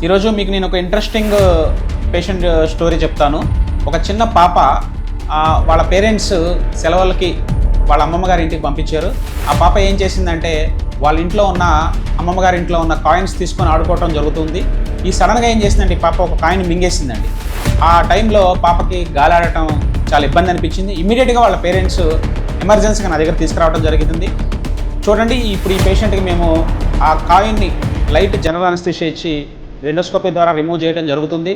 ఈరోజు మీకు నేను ఒక ఇంట్రెస్టింగ్ పేషెంట్ స్టోరీ చెప్తాను. ఒక చిన్న పాప వాళ్ళ పేరెంట్స్ సెలవులకి వాళ్ళ అమ్మమ్మ గారి ఇంటికి పంపించారు. ఆ పాప ఏం చేసిందంటే వాళ్ళ ఇంట్లో ఉన్న అమ్మమ్మ గారి ఇంట్లో ఉన్న కాయిన్స్ తీసుకొని ఆడుకోవడం జరుగుతుంది. ఈ సడన్గా ఏం చేసిందంటే ఈ పాప ఒక కాయిన్ మింగేసిందండి. ఆ టైంలో పాపకి గాలాడటం చాలా ఇబ్బంది అనిపించింది. ఇమ్మీడియట్గా వాళ్ళ పేరెంట్స్ ఎమర్జెన్సీగా నా దగ్గర తీసుకురావడం జరిగింది. చూడండి, ఇప్పుడు ఈ పేషెంట్కి మేము ఆ కాయిన్ని లైట్ జనరల్ అనస్థీషియా ఇచ్చి ఎండోస్కోపీ ద్వారా రిమూవ్ చేయడం జరుగుతుంది.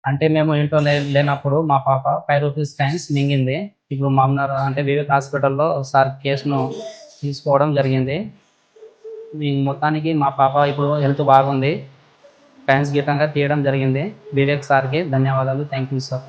అంటే మేము ఇంట్లో లేనప్పుడు మా పాప 5 రూపీస్ కాయిన్స్ మింగింది. ఇప్పుడు మామూలు అంటే వివేక్ హాస్పిటల్‌లో సార్ కేసును తీసుకోవడం జరిగింది. మొత్తానికి మా పాప ఇప్పుడు హెల్త్ బాగుంది. కాయిన్స్ గిట్టంగా తీయడం జరిగింది. వివేక్ సార్‌కి ధన్యవాదాలు. Thank you sir.